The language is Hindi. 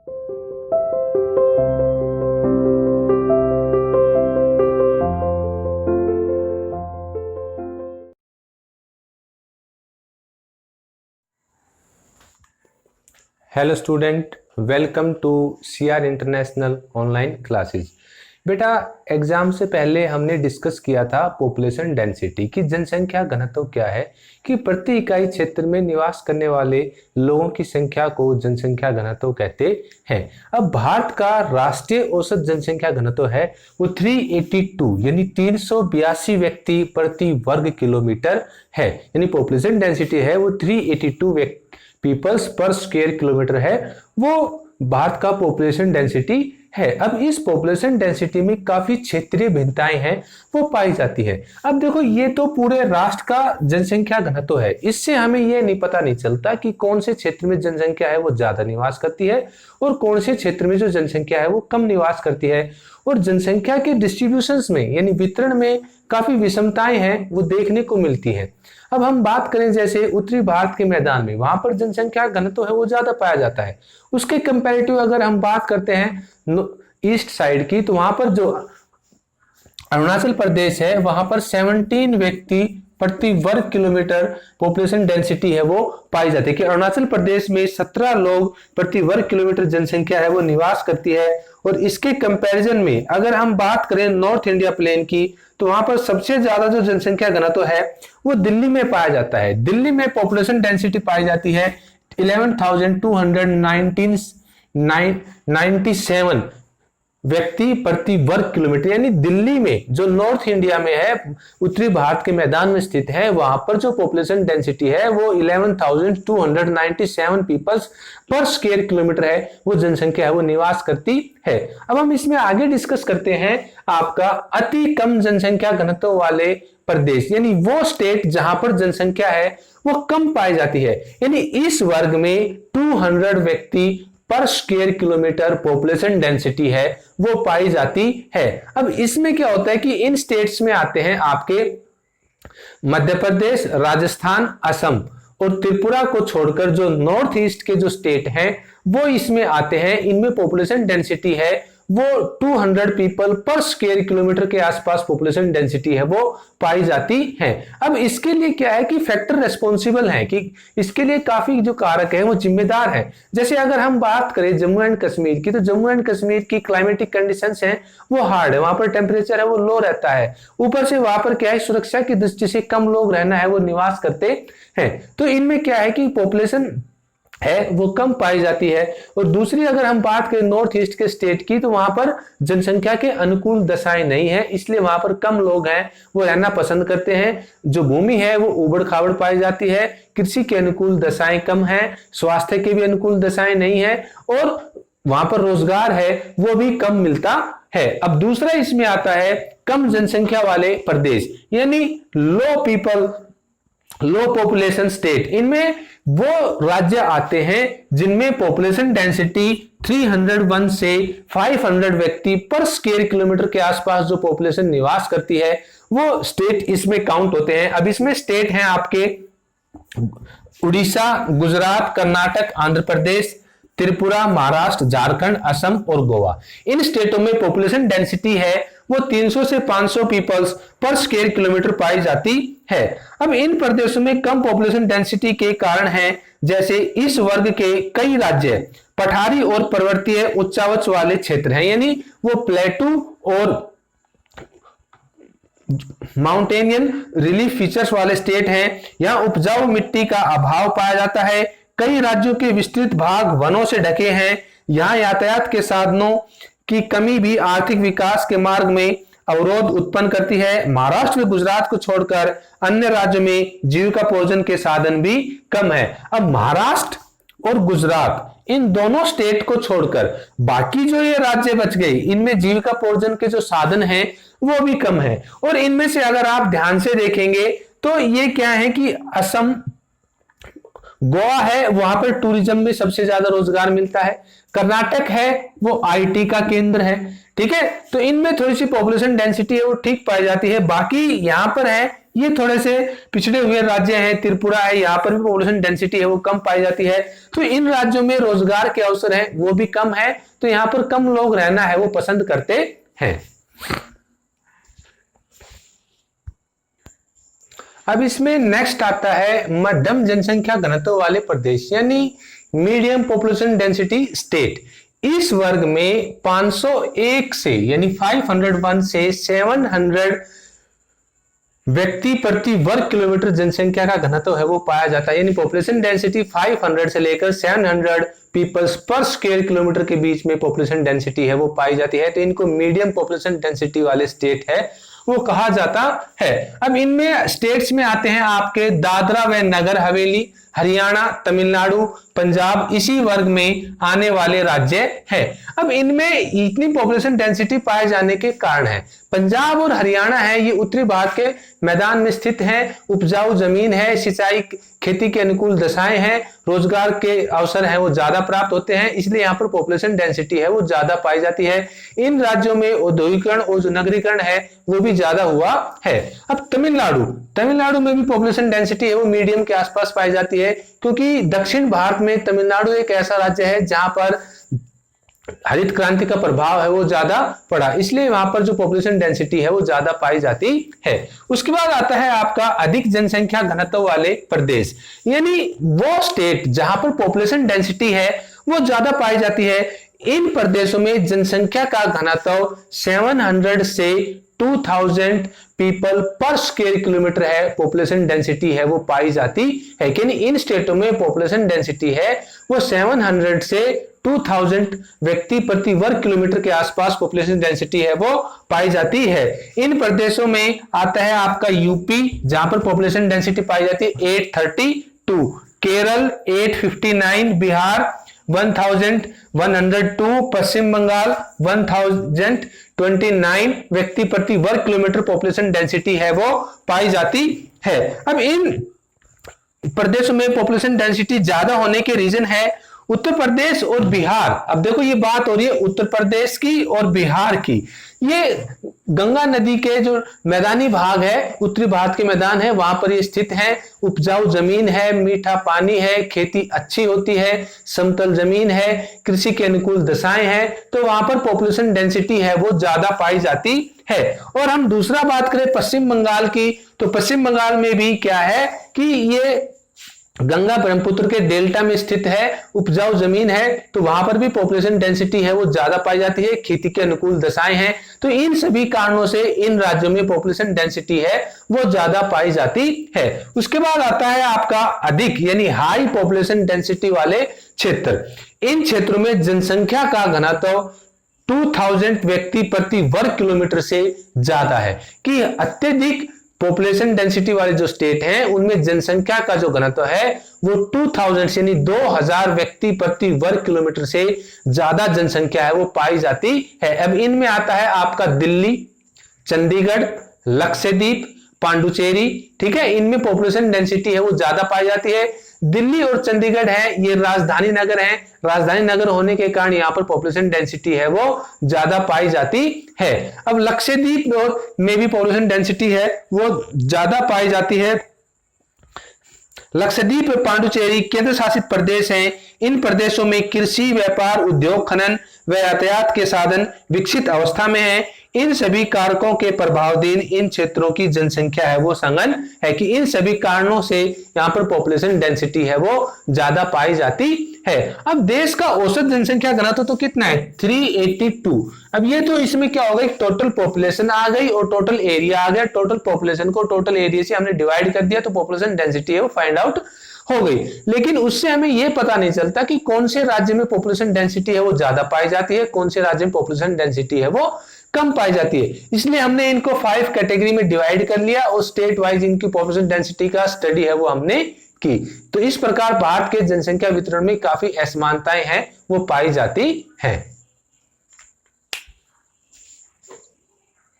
Hello student, welcome to CR international online classes. बेटा, एग्जाम से पहले हमने डिस्कस किया था पॉपुलेशन डेंसिटी की, जनसंख्या घनत्व क्या है कि प्रति इकाई क्षेत्र में निवास करने वाले लोगों की संख्या को जनसंख्या घनत्व कहते हैं। अब भारत का राष्ट्रीय औसत जनसंख्या घनत्व है वो 382 यानी 382 व्यक्ति प्रति वर्ग किलोमीटर है, यानी पॉपुलेशन डेंसिटी है वो 382 पीपल्स पर स्क्वायर किलोमीटर है, वो भारत का पॉपुलेशन डेंसिटी है। अब इस पॉपुलेशन डेंसिटी में काफी क्षेत्रीय भिन्नताएं हैं वो पाई जाती है। अब देखो, ये तो पूरे राष्ट्र का जनसंख्या घनत्व है, इससे हमें ये नहीं पता नहीं चलता कि कौन से क्षेत्र में जनसंख्या है वो ज्यादा निवास करती है और कौन से क्षेत्र में जो जनसंख्या है वो कम निवास करती है। और जनसंख्या के डिस्ट्रीब्यूशंस में यानी वितरण में काफी विषमताएं हैं वो देखने को मिलती हैं। अब हम बात करें जैसे उत्तरी भारत के मैदान में, वहां पर जनसंख्या घनत्व है वो ज्यादा पाया जाता है। उसके कंपैरेटिव अगर हम बात करते हैं ईस्ट साइड की, तो वहां पर जो अरुणाचल प्रदेश है वहां पर 17 व्यक्ति प्रति वर्ग किलोमीटर पॉपुलेशन डेंसिटी है वो पाई जाती है कि अरुणाचल प्रदेश में 17 लोग प्रति वर्ग किलोमीटर जनसंख्या है वो निवास करती है। और इसके कंपैरिजन में अगर हम बात करें नॉर्थ इंडिया प्लेन की, तो वहां पर सबसे ज्यादा जो जनसंख्या घनत्व है वो दिल्ली में पाया जाता है। दिल्ली में पॉपुलेशन डेंसिटी पाई जाती है 11,297 व्यक्ति प्रति वर्ग किलोमीटर, यानी दिल्ली में जो नॉर्थ इंडिया में है, उत्तरी भारत के मैदान में स्थित है, वहां पर जो पॉपुलेशन डेंसिटी है वो 11,297 पीपल्स पर स्क्वायर किलोमीटर है, वो जनसंख्या है वो निवास करती है। अब हम इसमें आगे डिस्कस करते हैं आपका अति कम जनसंख्या घनत्व वाले प्रदेश, यानी वो स्टेट जहां पर जनसंख्या है वो कम पाई जाती है, यानी इस वर्ग में 200 व्यक्ति पर स्क्वायर किलोमीटर पॉपुलेशन डेंसिटी है वो पाई जाती है। अब इसमें क्या होता है कि इन स्टेट्स में आते हैं आपके मध्य प्रदेश, राजस्थान, असम और त्रिपुरा को छोड़कर जो नॉर्थ ईस्ट के जो स्टेट हैं वो इसमें आते हैं। इनमें पॉपुलेशन डेंसिटी है वो 200 पीपल पर स्क्वायर किलोमीटर के आसपास पॉपुलेशन डेंसिटी है वो पाई जाती है। अब इसके लिए क्या है कि फैक्टर रेस्पॉन्सिबल है कि इसके लिए काफी जो कारक है वो जिम्मेदार है। जैसे अगर हम बात करें जम्मू एंड कश्मीर की, तो जम्मू एंड कश्मीर की क्लाइमेटिक कंडीशंस हैं वो हार्ड है, वहां पर टेम्परेचर है वो लो रहता है, ऊपर से वहां पर क्या है सुरक्षा की दृष्टि से कम लोग रहना है वो निवास करते हैं, तो इनमें क्या है कि पॉपुलेशन है वो कम पाई जाती है। और दूसरी अगर हम बात करें नॉर्थ ईस्ट के स्टेट की, तो वहां पर जनसंख्या के अनुकूल दशाएं नहीं है, इसलिए वहां पर कम लोग हैं वो रहना पसंद करते हैं। जो भूमि है वो उबड़ खाबड़ पाई जाती है, कृषि के अनुकूल दशाएं कम है, स्वास्थ्य के भी अनुकूल दशाएं नहीं है और वहां पर रोजगार है वो भी कम मिलता है। अब दूसरा इसमें आता है कम जनसंख्या वाले प्रदेश, यानी लो पॉपुलेशन स्टेट। इनमें वो राज्य आते हैं जिनमें पॉपुलेशन डेंसिटी 301 से 500 व्यक्ति पर स्क्वायर किलोमीटर के आसपास जो पॉपुलेशन निवास करती है वो स्टेट इसमें काउंट होते हैं। अब इसमें स्टेट हैं आपके उड़ीसा, गुजरात, कर्नाटक, आंध्र प्रदेश, त्रिपुरा, महाराष्ट्र, झारखंड, असम और गोवा। इन स्टेटों में पॉपुलेशन डेंसिटी है वो 300 से 500 पीपल्स पर स्क्वायर किलोमीटर पाई जाती है। अब इन प्रदेशों में कम पॉपुलेशन डेंसिटी के कारण है जैसे इस वर्ग के कई राज्य पठारी और पर्वतीय उच्चावच वाले क्षेत्र हैं, यानी वो प्लेटू और माउंटेनियन रिलीफ फीचर्स वाले स्टेट हैं। यहां उपजाऊ मिट्टी का अभाव पाया जाता है, कई राज्यों के विस्तृत भाग वनों से ढके हैं, यहां यातायात के साधनों की कमी भी आर्थिक विकास के मार्ग में अवरोध उत्पन्न करती है। महाराष्ट्र व गुजरात को छोड़कर अन्य राज्यों में जीविकोपार्जन के साधन भी कम है। अब महाराष्ट्र और गुजरात इन दोनों स्टेट को छोड़कर बाकी जो ये राज्य बच गए इनमें जीविकोपार्जन के जो साधन हैं वो भी कम है। और इनमें से अगर आप ध्यान से देखेंगे तो ये क्या है कि असम, गोवा है वहां पर टूरिज्म में सबसे ज्यादा रोजगार मिलता है, कर्नाटक है वो आईटी का केंद्र है, ठीक है, तो इनमें थोड़ी सी पॉपुलेशन डेंसिटी है वो ठीक पाई जाती है। बाकी यहां पर है ये थोड़े से पिछड़े हुए राज्य हैं, त्रिपुरा है, यहाँ पर भी पॉपुलेशन डेंसिटी है वो कम पाई जाती है। तो इन राज्यों में रोजगार के अवसर हैं वो भी कम है, तो यहाँ पर कम लोग रहना है वो पसंद करते हैं। अब इसमें नेक्स्ट आता है मध्यम जनसंख्या घनत्व वाले प्रदेश यानी मीडियम पॉपुलेशन डेंसिटी स्टेट। इस वर्ग में 501 से यानी 501 से 700 व्यक्ति प्रति वर्ग किलोमीटर जनसंख्या का घनत्व है वो पाया जाता है, यानी पॉपुलेशन डेंसिटी 500 से लेकर 700 पीपल्स पर स्क्वायर किलोमीटर के बीच में पॉपुलेशन डेंसिटी है वो पाई जाती है। तो इनको मीडियम पॉपुलेशन डेंसिटी वाले स्टेट है वो कहा जाता है। अब इनमें स्टेट्स में आते हैं आपके दादरा व नगर हवेली, हरियाणा, तमिलनाडु, पंजाब इसी वर्ग में आने वाले राज्य है। अब इनमें इतनी पॉपुलेशन डेंसिटी पाए जाने के कारण है, पंजाब और हरियाणा है ये उत्तरी भारत के मैदान में स्थित हैं, उपजाऊ जमीन है, सिंचाई खेती के अनुकूल दशाएं हैं, रोजगार के अवसर हैं वो ज्यादा प्राप्त होते हैं, इसलिए यहाँ पर पॉपुलेशन डेंसिटी है वो ज्यादा पाई जाती है। इन राज्यों में औद्योगिकरण और जो नगरीकरण है वो भी ज्यादा हुआ है। अब तमिलनाडु में भी पॉपुलेशन डेंसिटी है वो मीडियम के आसपास पाई जाती है, क्योंकि दक्षिण भारत में तमिलनाडु एक ऐसा राज्य है जहां पर हरित क्रांति का प्रभाव है वो ज्यादा पड़ा, इसलिए वहां पर जो पॉपुलेशन डेंसिटी है वो ज्यादा पाई जाती है। उसके बाद आता है आपका अधिक जनसंख्या घनत्व वाले प्रदेश, यानी वो स्टेट जहां पर पॉपुलेशन डेंसिटी है वो ज्यादा पाई जाती है। इन प्रदेशों में जनसंख्या का घनत्व 700 से 2000 पीपल पर स्क्वायर किलोमीटर है पॉपुलेशन डेंसिटी है वो पाई जाती है, यानी इन स्टेटों में पॉपुलेशन डेंसिटी है वो 700 से 2000 व्यक्ति प्रति वर्ग किलोमीटर के आसपास पॉपुलेशन डेंसिटी है वो पाई जाती है। इन प्रदेशों में आता है आपका यूपी जहां पर पॉपुलेशन डेंसिटी पाई जाती है 832, केरल 859, बिहार 1102, पश्चिम बंगाल 1029 व्यक्ति प्रति वर्ग किलोमीटर पॉपुलेशन डेंसिटी है वो पाई जाती है। अब इन प्रदेशों में पॉपुलेशन डेंसिटी ज्यादा होने के रीजन है उत्तर प्रदेश और बिहार। अब देखो ये बात हो रही है उत्तर प्रदेश की और बिहार की, ये गंगा नदी के जो मैदानी भाग है, उत्तरी भारत के मैदान है वहां पर ये स्थित है, उपजाऊ जमीन है, मीठा पानी है, खेती अच्छी होती है, समतल जमीन है, कृषि के अनुकूल दशाएं हैं, तो वहां पर पॉपुलेशन डेंसिटी है वो ज्यादा पाई जाती है। और हम दूसरा बात करें पश्चिम बंगाल की, तो पश्चिम बंगाल में भी क्या है कि ये गंगा ब्रह्मपुत्र के डेल्टा में स्थित है, उपजाऊ जमीन है, तो वहां पर भी पॉपुलेशन डेंसिटी है वो ज्यादा पाई जाती है, खेती के अनुकूल दशाएं हैं, तो इन सभी कारणों से इन राज्यों में पॉपुलेशन डेंसिटी है वो ज्यादा पाई जाती है। उसके बाद आता है आपका अधिक यानी हाई पॉपुलेशन डेंसिटी वाले क्षेत्र। इन क्षेत्रों में जनसंख्या का घनत्व 2000 व्यक्ति प्रति वर्ग किलोमीटर से ज्यादा है, कि अत्यधिक पॉपुलेशन डेंसिटी वाले जो स्टेट हैं उनमें जनसंख्या का जो घनत्व है वो 2000 यानी 2000 व्यक्ति प्रति वर्ग किलोमीटर से ज्यादा जनसंख्या है वो पाई जाती है। अब इनमें आता है आपका दिल्ली, चंडीगढ़, लक्षद्वीप, पांडुचेरी, ठीक है, इनमें पॉपुलेशन डेंसिटी है वो ज्यादा पाई जाती है। दिल्ली और चंडीगढ़ है ये राजधानी नगर है, राजधानी नगर होने के कारण यहाँ पर पॉपुलेशन डेंसिटी है वो ज्यादा पाई जाती है। अब लक्षद्वीप में भी पॉपुलेशन डेंसिटी है वो ज्यादा पाई जाती है। लक्षद्वीप और पांडुचेरी केंद्र शासित प्रदेश हैं, इन प्रदेशों में कृषि, व्यापार, उद्योग, खनन व यातायात के साधन विकसित अवस्था में हैं। इन सभी कारकों के प्रभावाधीन इन क्षेत्रों की जनसंख्या है वो संगन है, कि इन सभी कारणों से यहाँ पर पॉपुलेशन डेंसिटी है वो ज्यादा पाई जाती है। अब देश का औसत जनसंख्या घनत्व तो कितना है 382। अब ये तो इसमें क्या होगा, एक टोटल पॉपुलेशन आ गई और टोटल एरिया आ गया, टोटल पॉपुलेशन को टोटल एरिया से हमने डिवाइड कर दिया तो पॉपुलेशन डेंसिटी है वो फाइंड आउट हो गई। लेकिन उससे हमें यह पता नहीं चलता कि कौन से राज्य में पॉपुलेशन डेंसिटी है वो ज्यादा पाई जाती है, कौन से राज्य में पॉपुलेशन डेंसिटी है वो कम पाई जाती है। इसलिए हमने इनको 5 कैटेगरी में डिवाइड कर लिया और स्टेट वाइज इनकी पॉपुलेशन डेंसिटी का स्टडी है वो हमने की। तो इस प्रकार भारत के जनसंख्या वितरण में काफी असमानताएं हैं वो पाई जाती हैं।